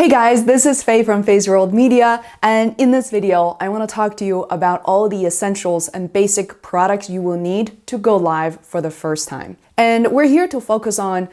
Hey guys, this is Faye from Feisworld Media, and in this video, I want to talk to you about all the essentials and basic products you will need to go live for the first time. And we're here to focus on,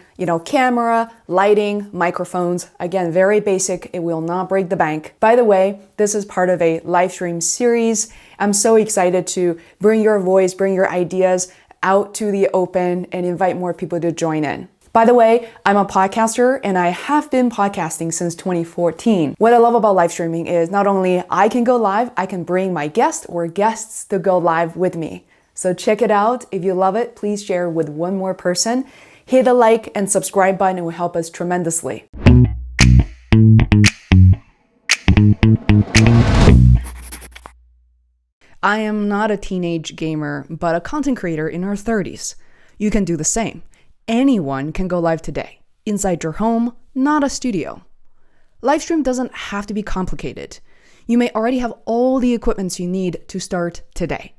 camera, lighting, microphones. Again, very basic. It will not break the bank. By the way, this is part of a live stream series. I'm so excited to bring your voice, bring your ideas out to the open and invite more people to join in. By the way, I'm a podcaster and I have been podcasting since 2014. What I love about live streaming is not only I can go live, I can bring my guest or guests to go live with me. So check it out. If you love it, please share with one more person. Hit the like and subscribe button. It will help us tremendously. I am not a teenage gamer, but a content creator in her 30s. You can do the same. Anyone can go live today, inside your home, not a studio. Livestream doesn't have to be complicated. You may already have all the equipment you need to start today.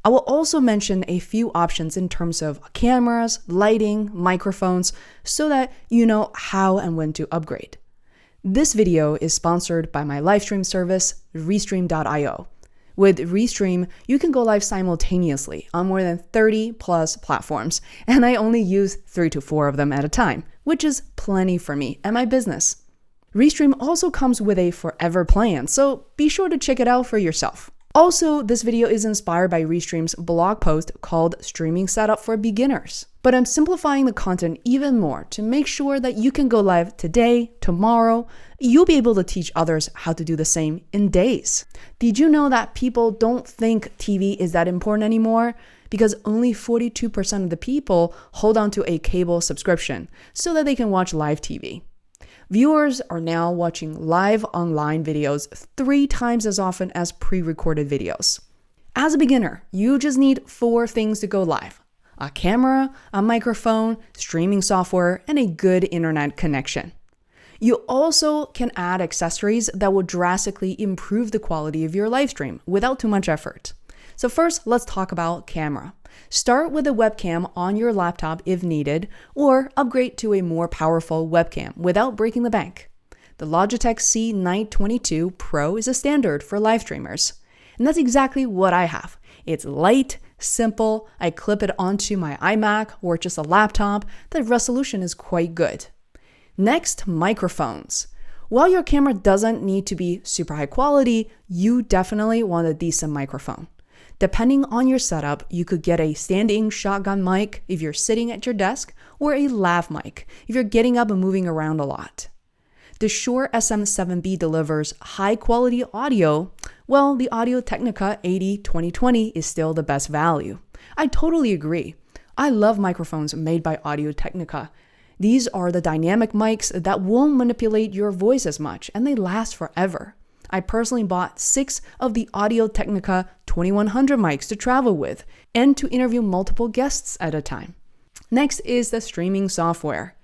I will also mention a few options in terms of cameras, lighting, microphones, so that you know how and when to upgrade. This video is sponsored by my livestream service, restream.io. With Restream, you can go live simultaneously on more than 30 plus platforms, and I only use 3 to 4 of them at a time, which is plenty for me and my business. Restream also comes with a forever plan, so be sure to check it out for yourself. Also, this video is inspired by Restream's blog post called Streaming Setup for Beginners. But I'm simplifying the content even more to make sure that you can go live today, tomorrow. You'll be able to teach others how to do the same in days. Did you know that people don't think TV is that important anymore? Because only 42% of the people hold on to a cable subscription so that they can watch live TV. Viewers are now watching live online videos 3 times as often as pre-recorded videos. As a beginner, you just need 4 things to go live: a camera, a microphone, streaming software, and a good internet connection. You also can add accessories that will drastically improve the quality of your live stream without too much effort. So first, let's talk about camera. Start with a webcam on your laptop if needed, or upgrade to a more powerful webcam without breaking the bank. The Logitech C922 Pro is a standard for live streamers, and that's exactly what I have. It's light, simple, I clip it onto my iMac or just a laptop. The resolution is quite good. Next, microphones. While your camera doesn't need to be super high quality, you definitely want a decent microphone. Depending on your setup, you could get a standing shotgun mic if you're sitting at your desk, or a lav mic if you're getting up and moving around a lot. The Shure SM7B delivers high quality audio. Well, the Audio-Technica 80-2020 is still the best value. I totally agree. I love microphones made by Audio-Technica. These are the dynamic mics that won't manipulate your voice as much, and they last forever. I personally bought 6 of the Audio-Technica 2100 mics to travel with and to interview multiple guests at a time. Next is the streaming software.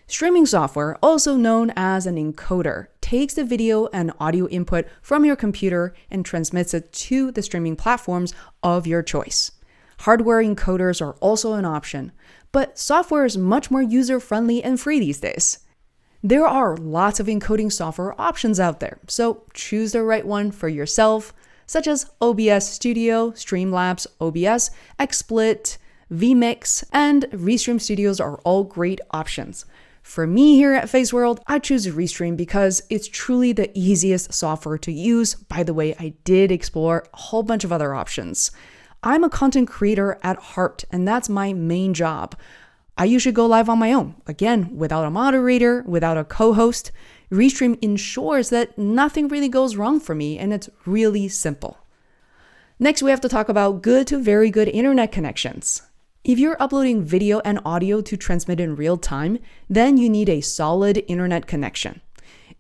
Streaming software, also known as an encoder, takes the video and audio input from your computer and transmits it to the streaming platforms of your choice. Hardware encoders are also an option, but software is much more user-friendly and free these days. There are lots of encoding software options out there, so choose the right one for yourself, such as OBS Studio, Streamlabs OBS, XSplit, vMix, and Restream Studios are all great options. For me here at Feisworld, I choose Restream because it's truly the easiest software to use. By the way, I did explore a whole bunch of other options. I'm a content creator at heart, and that's my main job. I usually go live on my own, again, without a moderator, without a co-host. Restream ensures that nothing really goes wrong for me, and it's really simple. Next, we have to talk about good to very good internet connections. If you're uploading video and audio to transmit in real time, then you need a solid internet connection.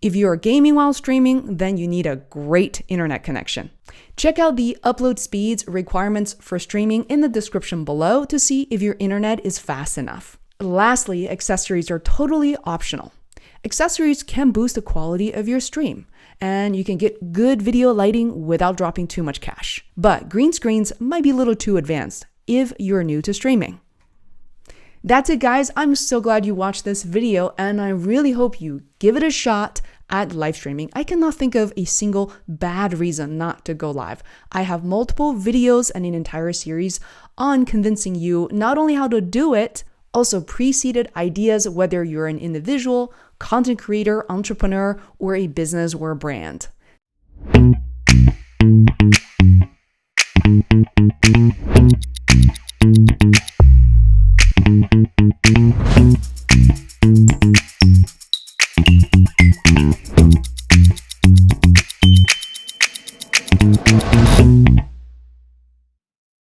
If you're gaming while streaming, then you need a great internet connection. Check out the upload speeds requirements for streaming in the description below to see if your internet is fast enough. Lastly, accessories are totally optional. Accessories can boost the quality of your stream, and you can get good video lighting without dropping too much cash. But green screens might be a little too advanced if you're new to streaming. That's it, guys. I'm so glad you watched this video, and I really hope you give it a shot. at live streaming, I cannot think of a single bad reason not to go live. I have multiple videos and an entire series on convincing you not only how to do it, also preceded ideas, whether you're an individual, content creator, entrepreneur, or a business or a brand.